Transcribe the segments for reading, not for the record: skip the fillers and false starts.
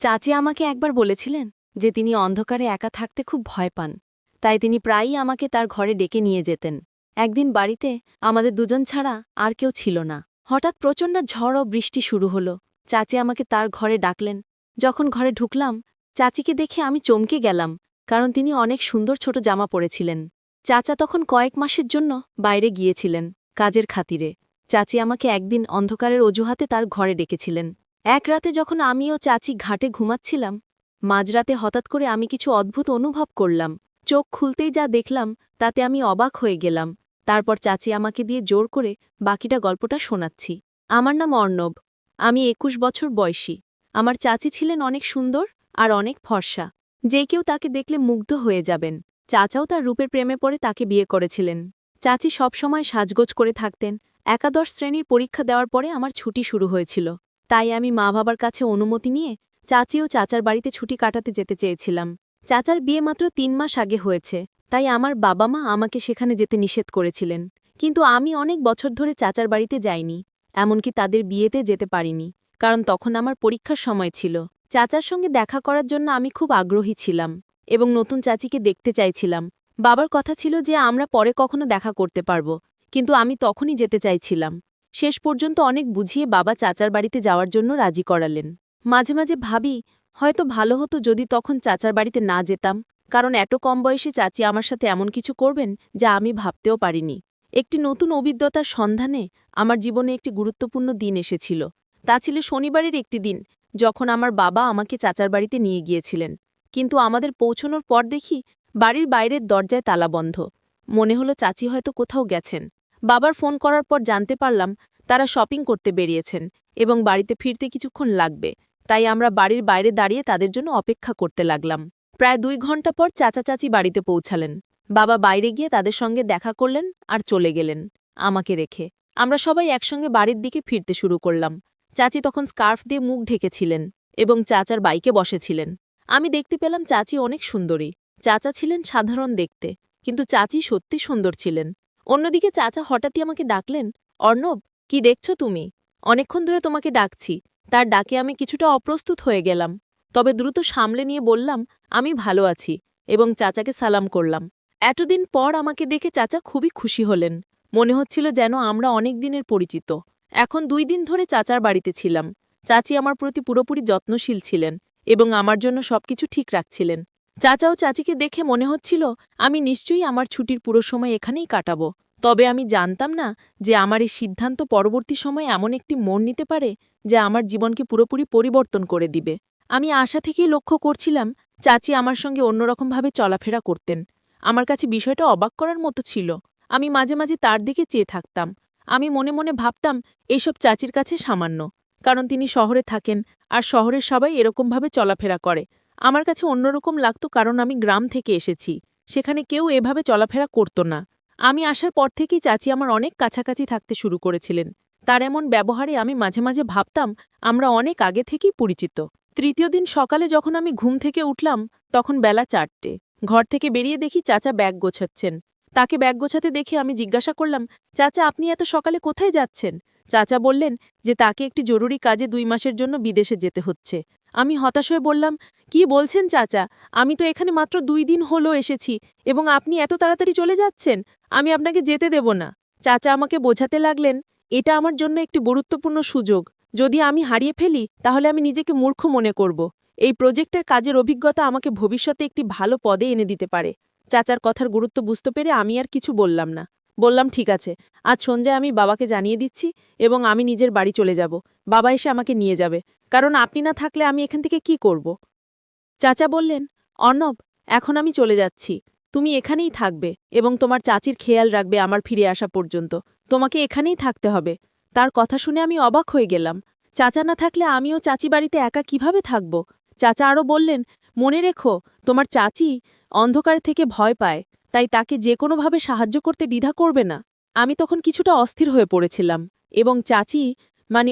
চাচি আমাকে একবার বলেছিলেন যে তিনি অন্ধকারে একা থাকতে খুব ভয় পান, তাই তিনি প্রায়ই আমাকে তার ঘরে ডেকে নিয়ে যেতেন। একদিন বাড়িতে আমাদের দুজন ছাড়া আর কেউ ছিল না। হঠাৎ প্রচণ্ড ঝড় ও বৃষ্টি শুরু হলো। চাচি আমাকে তার ঘরে ডাকলেন। যখন ঘরে ঢুকলাম, চাচিকে দেখে আমি চমকে গেলাম, কারণ তিনি অনেক সুন্দর ছোট জামা পরেছিলেন। চাচা তখন কয়েক মাসের জন্য বাইরে গিয়েছিলেন, কাজের খাতিরে। চাচি আমাকে একদিন অন্ধকারের অজুহাতে তার ঘরে ডেকেছিলেন। এক রাতে যখন আমি ও চাচি ঘাটে ঘুমাচ্ছিলাম, মাঝরাতে হঠাৎ করে আমি কিছু অদ্ভুত অনুভব করলাম। চোখ খুলতেই যা দেখলাম তাতে আমি অবাক হয়ে গেলাম। তারপর চাচি আমাকে দিয়ে জোর করে বাকিটা গল্পটা শোনাচ্ছি। আমার নাম অর্ণব। আমি ২১ বছর বয়সী। আমার চাচি ছিলেন অনেক সুন্দর আর অনেক ফর্সা। যে কেউ তাকে দেখলে মুগ্ধ হয়ে যাবেন। চাচাও তার রূপের প্রেমে পড়ে তাকে বিয়ে করেছিলেন। চাচি সবসময় সাজগোজ করে থাকতেন। একাদশ শ্রেণীর পরীক্ষা দেওয়ার পরে আমার ছুটি শুরু হয়েছিল। তাই আমি মা-বাবার কাছে অনুমতি নিয়ে চাচি ও চাচার বাড়িতে ছুটি কাটাতে যেতে চেয়েছিলাম। চাচার বিয়ে মাত্র ৩ মাস আগে হয়েছে, তাই আমার বাবা-মা আমাকে সেখানে যেতে নিষেধ করেছিলেন। কিন্তু আমি অনেক বছর ধরে চাচার বাড়িতে যাইনি, এমনকি তাদের বিয়েতে যেতে পারিনি, কারণ তখন আমার পরীক্ষার সময় ছিল। চাচার সঙ্গে দেখা করার জন্য আমি খুব আগ্রহী ছিলাম এবং নতুন চাচিকে দেখতে চাইছিলাম। বাবার কথা ছিল যে আমরা পরে কখনো দেখা করতে পারব, কিন্তু আমি তখনই যেতে চাইছিলাম। শেষ পর্যন্ত অনেক বুঝিয়ে বাবা চাচার বাড়িতে যাওয়ার জন্য রাজি করালেন। মাঝে মাঝে ভাবি, হয়তো ভালো হতো যদি তখন চাচার বাড়িতে না যেতাম, কারণ এত কম বয়সে চাচি আমার সাথে এমন কিছু করবেন যা আমি ভাবতেও পারিনি। একটি নতুন অভিজ্ঞতার সন্ধানে আমার জীবনে একটি গুরুত্বপূর্ণ দিন এসেছিল। তা ছিল শনিবারের একটি দিন, যখন আমার বাবা আমাকে চাচার বাড়িতে নিয়ে গিয়েছিলেন। কিন্তু আমাদের পৌঁছনোর পর দেখি বাড়ির বাইরের দরজায় তালা বন্ধ। মনে হলো চাচি হয়তো কোথাও গেছেন। বাবার ফোন করার পর জানতে পারলাম তারা শপিং করতে বেরিয়েছেন এবং বাড়িতে ফিরতে কিছুক্ষণ লাগবে। তাই আমরা বাড়ির বাইরে দাঁড়িয়ে তাদের জন্য অপেক্ষা করতে লাগলাম। প্রায় ২ ঘন্টা পর চাচা চাচি বাড়িতে পৌঁছালেন। বাবা বাইরে গিয়ে তাদের সঙ্গে দেখা করলেন আর চলে গেলেন, আমাকে রেখে। আমরা সবাই একসঙ্গে বাড়ির দিকে ফিরতে শুরু করলাম। চাচি তখন স্কার্ফ দিয়ে মুখ ঢেকেছিলেন এবং চাচার বাইকে বসেছিলেন। আমি দেখতে পেলাম চাচি অনেক সুন্দরী। চাচা ছিলেন সাধারণ দেখতে, কিন্তু চাচি সত্যি সুন্দর ছিলেন। অন্যদিকে চাচা হঠাৎই আমাকে ডাকলেন, অর্ণব, কি দেখছো তুমি? অনেকক্ষণ ধরে তোমাকে ডাকছি। তার ডাকে আমি কিছুটা অপ্রস্তুত হয়ে গেলাম, তবে দ্রুত সামলে নিয়ে বললাম, আমি ভালো আছি, এবং চাচাকে সালাম করলাম। এতদিন পর আমাকে দেখে চাচা খুবই খুশি হলেন। মনে হচ্ছিল যেন আমরা অনেক দিনের পরিচিত। এখন ২ দিন ধরে চাচার বাড়িতে ছিলাম। চাচি আমার প্রতি পুরোপুরি যত্নশীল ছিলেন এবং আমার জন্য সবকিছু ঠিক রাখছিলেন। চাচা ও চাচিকে দেখে মনে হচ্ছিল আমি নিশ্চয়ই আমার ছুটির পুরো সময় এখানেই কাটাবো। তবে আমি জানতাম না যে আমার এই সিদ্ধান্ত পরবর্তী সময়ে এমন একটি মোড় নিতে পারে যা আমার জীবনকে পুরোপুরি পরিবর্তন করে দিবে। আমি আশা থেকেই লক্ষ্য করছিলাম চাচি আমার সঙ্গে অন্যরকমভাবে চলাফেরা করতেন। আমার কাছে বিষয়টা অবাক করার মতো ছিল। আমি মাঝে মাঝে তার দিকে চেয়ে থাকতাম। আমি মনে মনে ভাবতাম এইসব চাচির কাছে সামান্য, কারণ তিনি শহরে থাকেন আর শহরের সবাই এরকমভাবে চলাফেরা করে। আমার কাছে অন্যরকম লাগতো, কারণ আমি গ্রাম থেকে এসেছি, সেখানে কেউ এভাবে চলাফেরা করত না। আমি আসার পর থেকেই চাচি আমার অনেক কাছাকাছি থাকতে শুরু করেছিলেন। তার এমন ব্যবহারে আমি মাঝে মাঝে ভাবতাম আমরা অনেক আগে থেকেই পরিচিত। তৃতীয় দিন সকালে যখন আমি ঘুম থেকে উঠলাম, তখন বেলা ৪টে। ঘর থেকে বেরিয়ে দেখি চাচা ব্যাগ গোছাচ্ছেন। তাকে ব্যাগ গোছাতে দেখে আমি জিজ্ঞাসা করলাম, চাচা, আপনি এত সকালে কোথায় যাচ্ছেন? চাচা বললেন যে তাকে একটি জরুরি কাজে ২ মাসের জন্য বিদেশে যেতে হচ্ছে। আমি হতাশ হয়ে বললাম, কি বলছেন চাচা? আমি তো এখানে মাত্র ২ দিন হলো এসেছি এবং আপনি এত তাড়াতাড়ি চলে যাচ্ছেন? আমি আপনাকে যেতে দেব না। চাচা আমাকে বোঝাতে লাগলেন, এটা আমার জন্য একটি গুরুত্বপূর্ণ সুযোগ। যদি আমি হারিয়ে ফেলি তাহলে আমি নিজেকে মূর্খ মনে করব। এই প্রজেক্টের কাজের অভিজ্ঞতা আমাকে ভবিষ্যতে একটি ভালো পদে এনে দিতে পারে। চাচার কথার গুরুত্ব বুঝতে পেরে আমি আর কিছু বললাম না। বললাম, ঠিক আছে, আজ সন্ধ্যায় আমি বাবাকে জানিয়ে দিচ্ছি এবং আমি নিজের বাড়ি চলে যাব। বাবা এসে আমাকে নিয়ে যাবে, কারণ আপনি না থাকলে আমি এখান থেকে কি করব? চাচা বললেন, অর্ণব, এখন আমি চলে যাচ্ছি। তুমি এখানেই থাকবে এবং তোমার চাচির খেয়াল রাখবে আমার ফিরে আসা পর্যন্ত। তোমাকে এখানেই থাকতে হবে। তার কথা শুনে আমি অবাক হয়ে গেলাম। চাচা না থাকলে আমিও চাচি বাড়িতে একা কিভাবে থাকব? চাচা আরও বললেন, মনে রেখো, তোমার চাচি অন্ধকার থেকে ভয় পায়, তাই তাকে যে কোনোভাবে সাহায্য করতে দ্বিধা করবে না। আমি তখন কিছুটা অস্থির হয়ে পড়েছিলাম এবং চাচি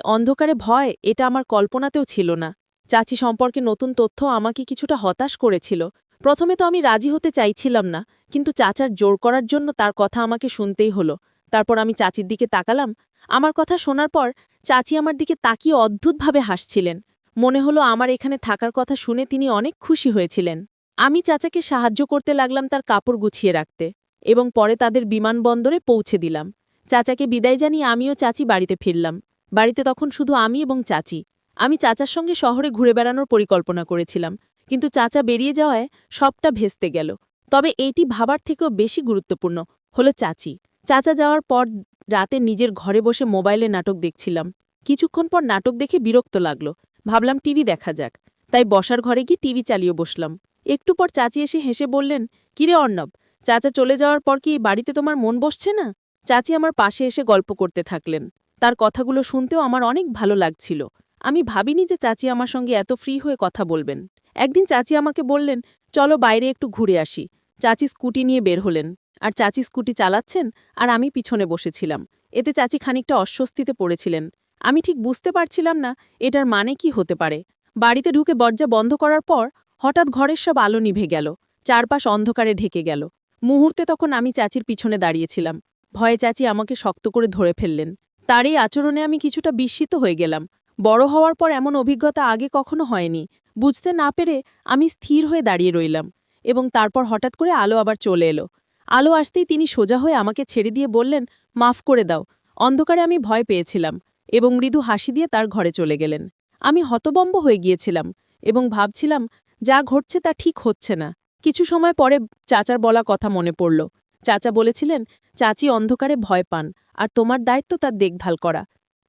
অন্ধকারে ভয়, এটা আমার কল্পনাতেও ছিল না। চাচি সম্পর্কে নতুন তথ্য আমাকে কিছুটা হতাশ করেছিল। প্রথমে তো আমি রাজি হতে চাইছিলাম না, কিন্তু চাচার জোর করার জন্য তার কথা আমাকে শুনতেই হলো। তারপর আমি চাচির দিকে তাকালাম। আমার কথা শোনার পর চাচি আমার দিকে তাকিয়ে অদ্ভুতভাবে হাসছিলেন। মনে হলো আমার এখানে থাকার কথা শুনে তিনি অনেক খুশি হয়েছিলেন। আমি চাচাকে সাহায্য করতে লাগলাম তার কাপড় গুছিয়ে রাখতে এবং পরে তাদের বিমানবন্দরে পৌঁছে দিলাম। চাচাকে বিদায় জানিয়ে আমিও চাচি বাড়িতে ফিরলাম। বাড়িতে তখন শুধু আমি এবং চাচি। আমি চাচার সঙ্গে শহরে ঘুরে বেড়ানোর পরিকল্পনা করেছিলাম, কিন্তু চাচা বেরিয়ে যাওয়ায় সবটা ভেস্তে গেল। তবে এইটি ভাবার থেকেও বেশি গুরুত্বপূর্ণ হলো চাচি। চাচা যাওয়ার পর রাতে নিজের ঘরে বসে মোবাইলে নাটক দেখছিলাম। কিছুক্ষণ পর নাটক দেখে বিরক্ত লাগলো। ভাবলাম টিভি দেখা যাক, তাই বসার ঘরে গিয়ে টিভি চালিয়ে বসলাম। একটু পর চাচি এসে হেসে বললেন, কিরে অর্ণব, চাচা চলে যাওয়ার পর কি বাড়িতে তোমার মন বসছে না? চাচি আমার পাশে এসে গল্প করতে থাকলেন। তার কথাগুলো শুনতেও আমার অনেক ভালো লাগছিল। আমি ভাবিনি যে চাচি আমার সঙ্গে এত ফ্রি হয়ে কথা বলবেন। একদিন চাচি আমাকে বললেন, চলো বাইরে একটু ঘুরে আসি। চাচি স্কুটি নিয়ে বের হলেন, আর চাচি স্কুটি চালাচ্ছেন আর আমি পিছনে বসেছিলাম। এতে চাচি খানিকটা অস্বস্তিতে পড়েছিলেন। আমি ঠিক বুঝতে পারছিলাম না এটার মানে কি হতে পারে। বাড়িতে ঢুকে দরজা বন্ধ করার পর হঠাৎ ঘরের সব আলো নিভে গেল। চারপাশ অন্ধকারে ঢেকে গেল। মুহূর্তে তখন আমি চাচির পিছনে দাঁড়িয়েছিলাম। ভয়ে চাচি আমাকে শক্ত করে ধরে ফেললেন। তার এই আচরণে আমি কিছুটা বিস্মিত হয়ে গেলাম। বড় হওয়ার পর এমন অভিজ্ঞতা আগে কখনো হয়নি। বুঝতে না পেরে আমি স্থির হয়ে দাঁড়িয়ে রইলাম এবং তারপর হঠাৎ করে আলো আবার চলে এলো। আলো আসতেই তিনি সোজা হয়ে আমাকে ছেড়ে দিয়ে বললেন, মাফ করে দাও, অন্ধকারে আমি ভয় পেয়েছিলাম, এবং মৃদু হাসি দিয়ে তার ঘরে চলে গেলেন। আমি হতবম্ব হয়ে গিয়েছিলাম এবং ভাবছিলাম যা ঘটছে তা ঠিক হচ্ছে না। কিছু সময় পরে চাচার বলা কথা মনে পড়ল। চাচা বলেছিলেন, চাচি অন্ধকারে ভয় পান আর তোমার দায়িত্ব তার দেখভাল করা।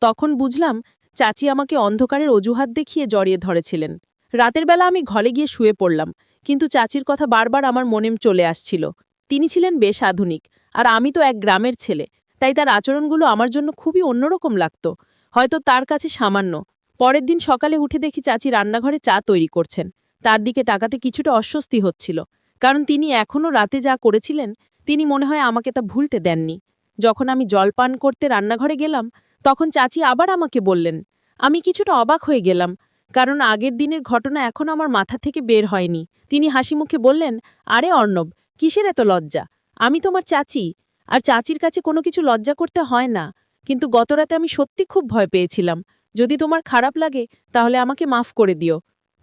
তখন বুঝলাম চাচি আমাকে অন্ধকারের অজুহাত দেখিয়ে জড়িয়ে ধরেছিলেন। রাতের বেলা আমি ঘরে গিয়ে শুয়ে পড়লাম, কিন্তু চাচির কথা বারবার আমার মনে চলে আসছিল। তিনি ছিলেন বেশ আধুনিক, আর আমি তো এক গ্রামের ছেলে, তাই তার আচরণগুলো আমার জন্য খুবই অন্যরকম লাগত। হয়তো তার কাছে সামান্য। পরের দিন সকালে উঠে দেখি চাচি রান্নাঘরে চা তৈরি করছেন। তার দিকে তাকাতে কিছুটা অস্বস্তি হচ্ছিল, কারণ তিনি এখনও রাতে যা করেছিলেন তিনি মনে হয় আমাকে তা ভুলতে দেননি। যখন আমি জল পান করতে রান্নাঘরে গেলাম, তখন চাচি আবার আমাকে বললেন। আমি কিছুটা অবাক হয়ে গেলাম, কারণ আগের দিনের ঘটনা এখনও আমার মাথা থেকে বের হয়নি। তিনি হাসিমুখে বললেন, আরে অর্ণব, কিসের এত লজ্জা? আমি তোমার চাচি, আর চাচির কাছে কোনো কিছু লজ্জা করতে হয় না। কিন্তু গতরাতে আমি সত্যি খুব ভয় পেয়েছিলাম। যদি তোমার খারাপ লাগে তাহলে আমাকে মাফ করে দিও।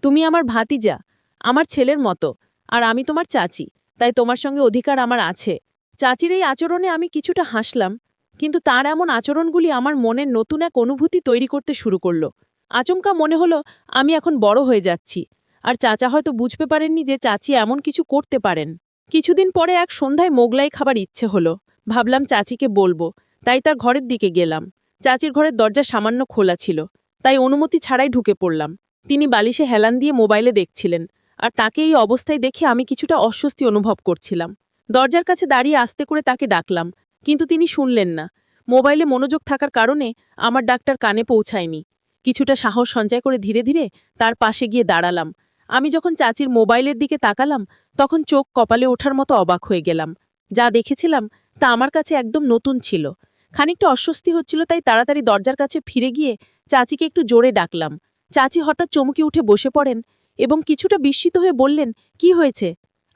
তুমি আমার ভাতিজা, আমার ছেলের মতো, আর আমি তোমার চাচি, তাই তোমার সঙ্গে অধিকার আমার আছে। চাচির এই আচরণে আমি কিছুটা হাসলাম, কিন্তু তার এমন আচরণগুলি আমার মনের নতুন এক অনুভূতি তৈরি করতে শুরু করল। আচমকা মনে হলো আমি এখন বড় হয়ে যাচ্ছি, আর চাচা হয়তো বুঝতে পারেননি যে চাচি এমন কিছু করতে পারেন। কিছুদিন পরে এক সন্ধ্যায় মোগলাই খাবার ইচ্ছে হলো। ভাবলাম চাচিকে বলবো, তাই তার ঘরের দিকে গেলাম। চাচির ঘরের দরজা সামান্য খোলা ছিল, তাই অনুমতি ছাড়াই ঢুকে পড়লাম। তিনি বালিশে হেলান দিয়ে মোবাইলে দেখছিলেন, আর তাকে এই অবস্থায় দেখে আমি কিছুটা অস্বস্তি অনুভব করছিলাম। দরজার কাছে দাঁড়িয়ে আস্তে করে তাকে ডাকলাম, কিন্তু তিনি শুনলেন না। মোবাইলে মনোযোগ থাকার কারণে আমার ডাকটার কানে পৌঁছায়নি। কিছুটা সাহস সঞ্চয় করে ধীরে ধীরে তার পাশে গিয়ে দাঁড়ালাম। আমি যখন চাচির মোবাইলের দিকে তাকালাম, তখন চোখ কপালে ওঠার মতো অবাক হয়ে গেলাম। যা দেখেছিলাম তা আমার কাছে একদম নতুন ছিল। খানিকটা অস্বস্তি হচ্ছিল, তাই তাড়াতাড়ি দরজার কাছে ফিরে গিয়ে চাচিকে একটু জোরে ডাকলাম। চাচি হঠাৎ চমকে উঠে বসে পড়েন এবং কিছুটা বিস্মিত হয়ে বললেন, কি হয়েছে?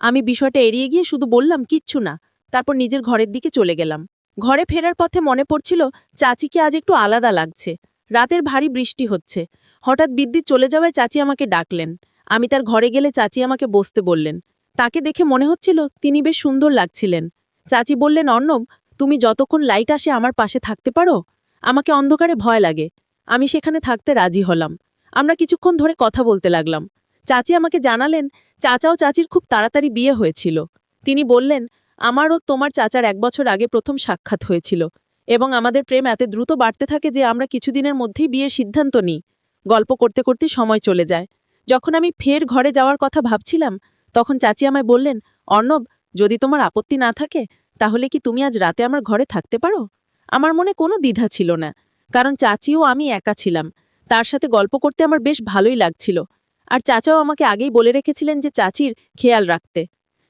আমি বিষয়টা এড়িয়ে গিয়ে শুধু বললাম, কিচ্ছু না। তারপর নিজের ঘরের দিকে চলে গেলাম। ঘরে ফেরার পথে মনে পড়ছিল চাচিকে আজ একটু আলাদা লাগছে। রাতের ভারী বৃষ্টি হচ্ছে। হঠাৎ বিদ্যুৎ চলে যাওয়ায় চাচি আমাকে ডাকলেন। আমি তার ঘরে গেলে চাচি আমাকে বসতে বললেন। তাকে দেখে মনে হচ্ছিল তিনি বেশ সুন্দর লাগছিলেন। চাচি বললেন, অর্ণব, তুমি যতক্ষণ লাইট আসে আমার পাশে থাকতে পারো? আমাকে অন্ধকারে ভয় লাগে। আমি সেখানে থাকতে রাজি হলাম। আমরা কিছুক্ষণ ধরে কথা বলতে লাগলাম। চাচি আমাকে জানালেন চাচা ও চাচির খুব তাড়াতাড়ি বিয়ে হয়েছিল। তিনি বললেন, আমারও তোমার চাচার 1 বছর আগে প্রথম সাক্ষাৎ হয়েছিল, এবং আমাদের প্রেম এত দ্রুত বাড়তে থাকে যে আমরা কিছুদিনের মধ্যেই বিয়ের সিদ্ধান্ত নিই। গল্প করতে করতে সময় চলে যায়। যখন আমি ফের ঘরে যাওয়ার কথা ভাবছিলাম, তখন চাচি আমায় বললেন, অর্ণব, যদি তোমার আপত্তি না থাকে তাহলে কি তুমি আজ রাতে আমার ঘরে থাকতে পারো? আমার মনে কোনো দ্বিধা ছিল না, কারণ চাচিও আমি একা ছিলাম। তার সাথে গল্প করতে আমার বেশ ভালোই লাগছিল। আর চাচাও আমাকে আগেই বলে রেখেছিলেন যে চাচির খেয়াল রাখতে।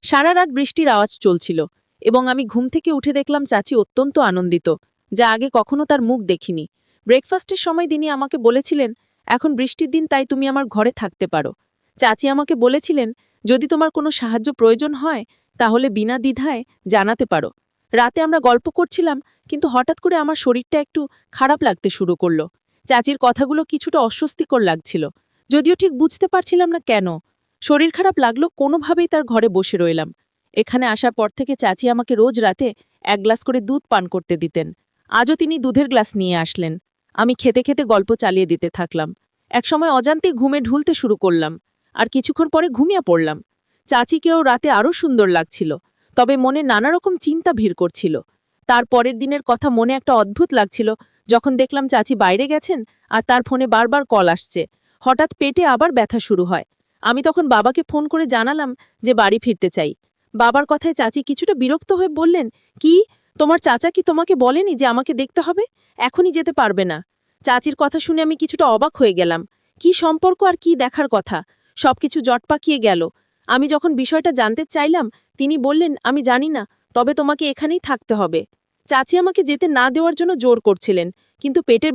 সারা রাত বৃষ্টির আওয়াজ চলছিল, এবং আমি ঘুম থেকে উঠে দেখলাম চাচি অত্যন্ত আনন্দিত, যা আগে কখনো তার মুখ দেখিনি। ব্রেকফাস্টের সময় তিনি আমাকে বলেছিলেন, এখন বৃষ্টির দিন, তাই তুমি আমার ঘরে থাকতে পারো। চাচি আমাকে বলেছিলেন, যদি তোমার কোনো সাহায্য প্রয়োজন হয় তাহলে বিনা দ্বিধায় জানাতে পারো। রাতে আমরা গল্প করছিলাম, কিন্তু হঠাৎ করে আমার শরীরটা একটু খারাপ লাগতে শুরু করলো। চাচির কথাগুলো কিছুটা অস্বস্তিকর লাগছিল। যদিও ঠিক বুঝতে পারছিলাম না কেন। শরীর খারাপ লাগলো, কোনোভাবেই তার ঘরে বসে রইলাম। এখানে আসার পর থেকে চাচি আমাকে রোজ রাতে 1 গ্লাস করে দুধ পান করতে দিতেন। আজও তিনি দুধের গ্লাস নিয়ে আসলেন। আমি খেতে খেতে গল্প চালিয়ে দিতে থাকলাম। একসময় অজান্তে ঘুমে ঢুলতে শুরু করলাম, আর কিছুক্ষণ পরে ঘুমিয়ে পড়লাম। চাচিকেও রাতে আরও সুন্দর লাগছিল, তবে মনে নানা রকম চিন্তা ভিড় করছিল। তার পরের দিনের কথা মনে একটা অদ্ভুত লাগছিল, যখন দেখলাম চাচি বাইরে গেছেন আর তার ফোনে বারবার কল আসছে। হঠাৎ পেটে আবার ব্যথা শুরু হয়। আমি তখন বাবাকে ফোন করে জানালাম যে বাড়ি ফিরতে চাই। বাবার কথায় চাচি কিছুটা বিরক্ত হয়ে বললেন, কি, তোমার চাচা কি তোমাকে বলেনি যে আমাকে দেখতে হবে? এখনই যেতে পারবে না? চাচির কথা শুনে আমি কিছুটা অবাক হয়ে গেলাম। কি সম্পর্ক আর কি দেখার কথা, সবকিছু জট পাকিয়ে গেল। আমি যখন বিষয়টা জানতে চাইলাম, তিনি বললেন, আমি জানি না, তবে তোমাকে এখানেই থাকতে হবে। চাচি আমাকে যেতে না দেওয়ার জন্য জোর করছিলেন, কিন্তু পেটের